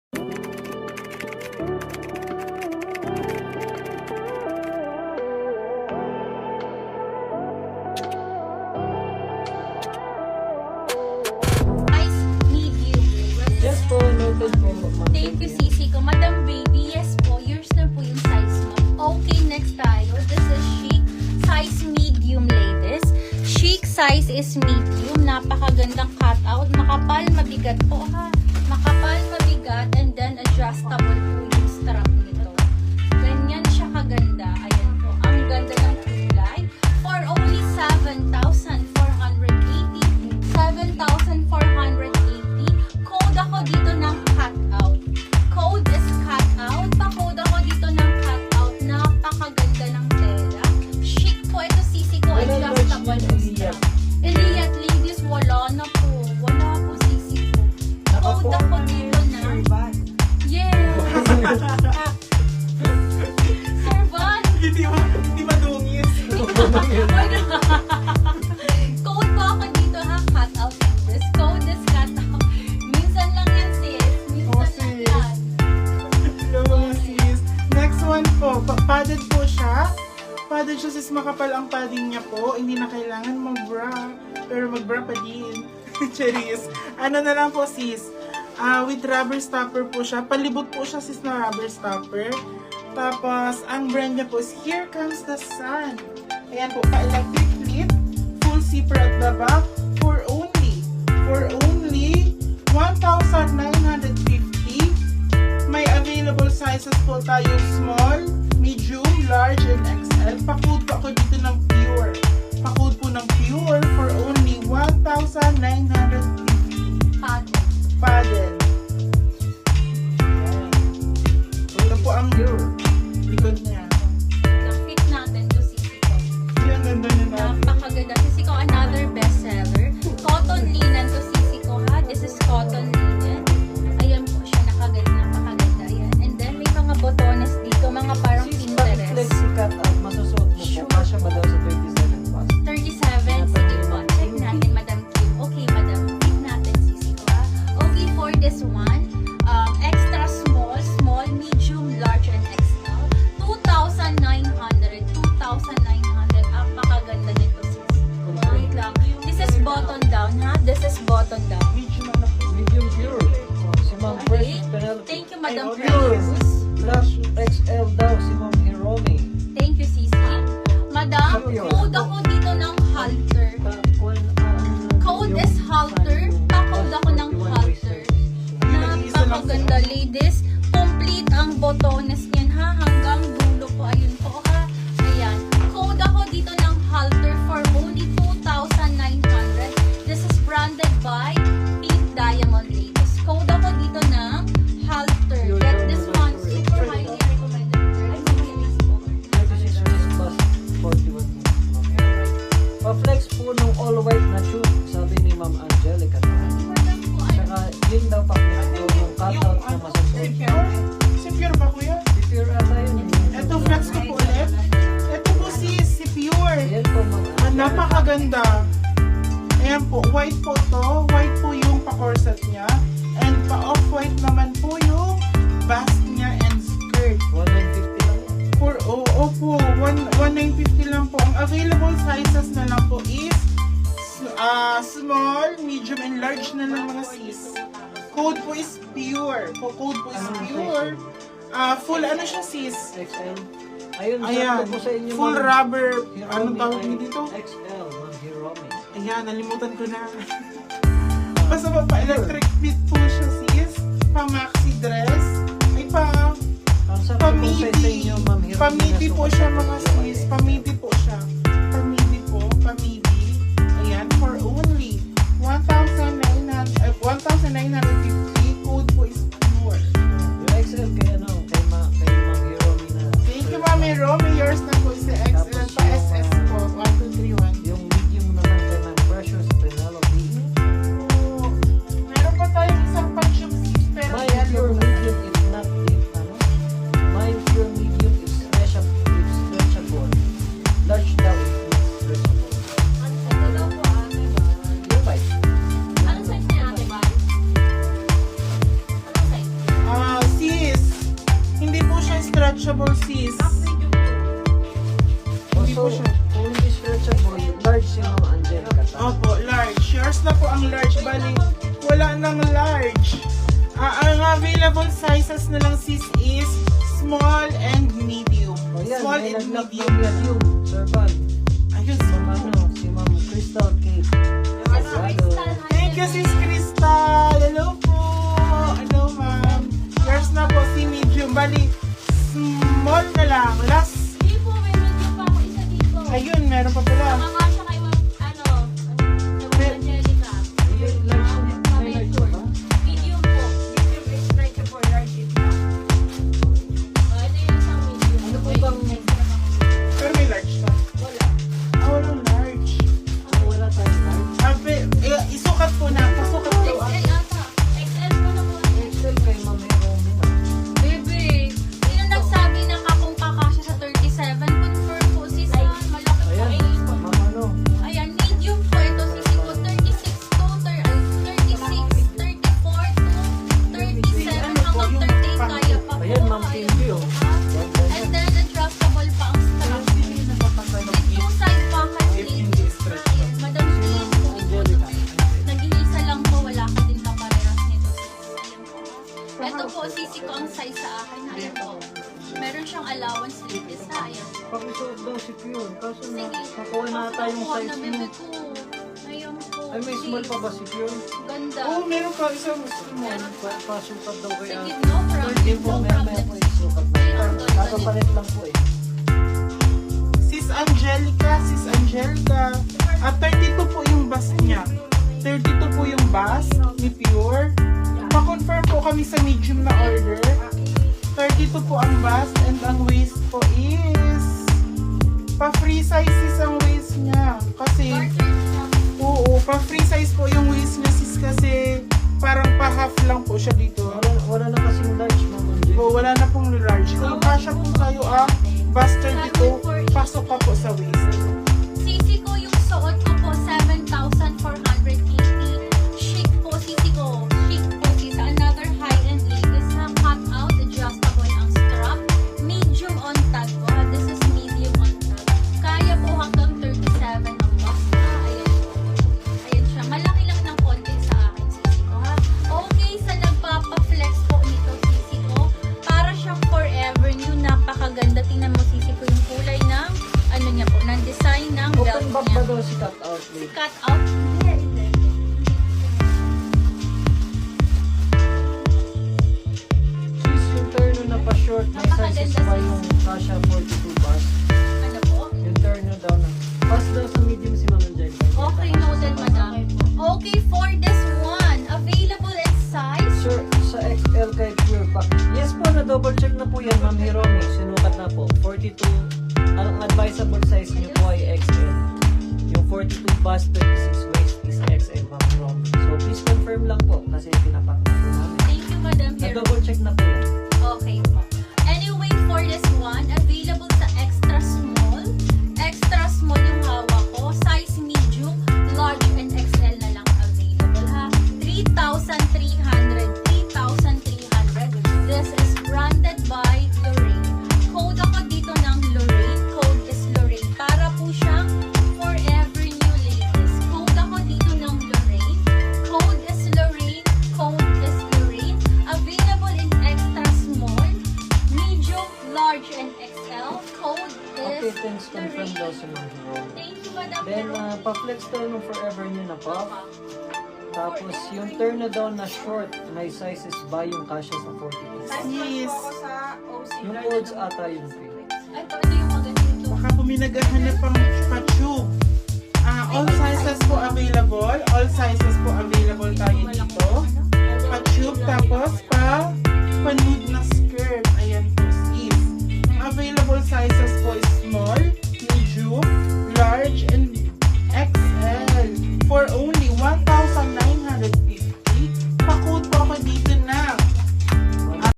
Ice medium. Yes po, noted po. Ma'am. Thank you, Sisi ko. Madam Baby, yes po. Yours na po yung size mo. Okay, next tayo. This is chic. Size medium, ladies. Chic size is medium. Napakagandang cutout. Makapal, mabigat po ha. Makapal, mabigat. And then adjustable po yung strap nito. Ganyan siya kaganda. Ayan po. Ang ganda ng kulay. For only 7,480. 7,480. Code ako dito ng cutout. Code is cutout. Pa-code ako dito ng cutout. Napakaganda ng tela. Chic po ito, Sisi ko. Wala Adjustable large yung din, strap. Eliyat, ladies, wala na po. Wala po, Sisi ko. Code ako dito na. Yes. Servan. Hindi madungis. Code po ako dito ha, cut out this. Code is cut out. Minsan lang yan sis. Minsan lang yan. Hello mga sis. Next one po. Padded po siya. Padded siya sis. Makapal ang padding niya po. Hindi na kailangan mag-bra. Pero mag-bra pa din. Cheris. Ano na lang po sis. With rubber stopper po siya. Palibot po siya sis na rubber stopper. Tapos, ang brand niya po is Here Comes the Sun. Ayan po, pa-electric clip. Full zipper at the back. For only 1,950. May available sizes po tayo. Small, medium, large, and XL. Pa-code po ako dito ng pure. Pa-code po ng pure for only 1,950. Padded. Paddle. Ito po ang likod niya. Na-fit natin to Sisi ko. Yan, ganda niya na. Napakaganda. Sisi ko, another bestseller. Cotton linen to Sisi ko ha. This is cotton linen. Ayan po siya. Napakaganda. Ayan. And then may mga botones dito. Mga parang Pinterest. Flexi cut out, masusuot mo po. Kasya ba daw sa 27 plus? 37. Sige po. Check natin, Madam Kim. Okay, Madam. Check natin, Sisi ko ha. Okay, for this one, extra small, small, medium, large, and XL. 2,900. 2,900. Napakaganda nito, Sisi. Wait lang. This is button down, ha? This is button down. Medium ano po. Medium pure. Si Ma'am Okay. Precious Penelope. Thank you, Madam Ay, okay. Precious. Plus XL daw si Ma'am Hirome. Thank you, Sisi. Madam, code ako dito ng halter. Code is halter. Pa-code ako ng halter. Napakaganda, ladies. Complete ang botones niyan, ha? Hanggang dulo po. Ayun po, ha? Ayan. Code ako dito ng halter for only 2,900. This is branded by Pink Diamond, ladies. Code ako dito ng halter. Get this one. Super highly recommended. Ay, mabilis po. 36 plus 41. Pa-flex po nung all white na tube, sabi ni Ma'am Angelica. Madam po, ay, Saka yun daw pa-flex po nung cutout na masusuot. Si Pure ba kuya? Si Pure ata yun. Ito flex ko po ulit. Ito po si Pure. Ayan po Ma'am Napakaganda. Ayan po, white po to. White po yung pa-corset niya. And pa-off-white naman po yung bust niya and skirt. 150 lang yan. For, opo, 1,950 lang po. Ang available sizes na lang po is small, medium, and large na lang mga sis. Code po is pure. Code po is pure. Full ano siya sis? XL. Ayun, Ayan, sakto po sa inyo. full Ma'am. rubber. Hirome Anong tawag ay niyo dito? XL, Ma'am Hirome. Ayan, nalimutan ko na. Basta pa-electric fit po siya sis. Pa-maxi dress. Ay Ang sakto po sa inyo, Ma'am Hirome. Pamidi na po sukat siya ng mga video sis. ay- Pamidi po siya. Pamidi po. Pamidi. Ayan, for only 1,950. Code po is pure. Yung XL kay ano, kay Ma'am Hirome na. Thank you, Mami Romy. Yours na po si XL pa SS po. 1231. Yung medium naman kay Ma'am Precious Penelope. Oh, meron pa tayong isang pag-shop sis. Pero My yan pure lang. medium is not deep, ano? My pure medium is stretchable. stretchable sis. Hindi po Also, siya. kung hindi stretchable, large si Ma'am Angelica. Opo, large. Yours na po ang large. Bali, wala nang large. Ang available sizes na lang sis is small and medium. O yan, Small may and nag-lock medium. ng medium. Sir Van. Ayun, Si Ma'am, si Ma'am Crystal Kate. Thank you, Sis Crystal. Hello po. Hello, ma'am. Yours na po si medium. Bali, small na lang. Last. Hindi po, may medyo pa ako isa dito. Ayun, meron pa pala. Mga siya kay Ma'am, Ma'am Angelica. May large na, may large ba? Medium po. Oh, ito yung isang medium. Ano po bang, Pero may large pa. Walang large. wala tayong large? Isukat po na. Pasukat po. XL ata. XL po na po. XL kay Ma'am Romy na. Bebe, sino nagsabi na kakong kakasya sa 37? Confirm po sis ha. Malaki po. Ayan, Ay, Ma'am ano. ayan, medium po ito. Sisi ko 36 to 36, 34 to 37 hanggang 38 kaya pa po. Ayan, Ma'am Cindy, oh. Ganda And yan. then adjustable pa ang strap. With two side pocket sleeves. Ayan, Madam Please, kung ito nag-iisa lang po, wala ka din kaparehas nito sis. Ayan po. Ito po, sisi ko ang size sa akin. Ayan po. Meron siyang allowance sleeves ha. Ayan. Pakisuot daw si Pure. Kaso na, Sige. nakuha na tayong Nakuha size na, mo. bebe ko. Ayan po. Ay, may small pa ba si Pure? Ganda. Oo, meron pa isang small. Pasukat daw kay Sige, Ate. no problem. Hindi po, No may problem. po isukat na. Kakapalit lang po eh. Sis Angelica. At 32 po yung bust niya. 32 po yung bust ni Pure. Pa-confirm po kami sa medium na order. 32 po ang bust and ang waist po is pa-free size sis ang waist niya. Kasi, oo, pa-free size po yung waist niya sis kasi parang pa-half lang po siya dito. Wala na kasing large, Ma'am Angel. So, wala na pong large. Kung kasya po kayo bust 32, pasok pa po sa waist. Sisi ko yung suot ko po 7,480. Chic po sisi ko. Chic po sis. Another high-end ladies na cut out, adjustable ang strap. Medium on tag ko. This is medium on tag. Kaya po hanggang 37 ang box. Ayan. Ayan siya. Malaki lang ng konti sa akin sisi ko ha. Okay sa nagpapa-flex po nito sisi ko. Para siyang forever new. Napakaganda. Tingnan mo sisi ko yung kulay ng ano niya po, ng design ng belt Open back niya. ba daw si cut out, lady? Cut out. Sis, yung turno na pa-short, may sizes pa yung Kasha 42 bus. Ano po? Yung turno daw na. Pass daw sa medium si Ma'am Angel. Okay, noted, madam. Okay, for this one, available in size. Sir, sa XL kay Pure Pack. Yes po, na-double check na po yan, Ma'am Hiromi. Sinukat na po. 42. Ang advisable size niyo po ay XL. Yung 42 bust, 36 waist is XL, Ma'am Hiromi. So, please confirm lang po kasi pinapak na po namin. Thank you, madam. Na-double check na po yan. Okay po. Anyway, for this one, available sa extra small. Extra small yung hawak ko. Size medium, large, and XL na lang available ha. 3,300. 3,300. This is branded by Lorraine. Code ako dito ng Lorraine. Code is Lorraine. Para po siyang forever new ladies. Code ako dito ng Lorraine. Code is Lorraine. Code is Lorraine. Available in extra small, medium, large, and XL. Code Okay, is thanks. Confirm daw si Ma'am Hiromi. Thank you, Madam Then, Pero. pa-flex daw ng forever niyo na po. Tapos, yung turn na daw na short, may sizes ba yung Kasha sa 42? Sis, Yung codes ata yung pin. Ito yung maganda ito. baka po may naghahanap pang pa-tube.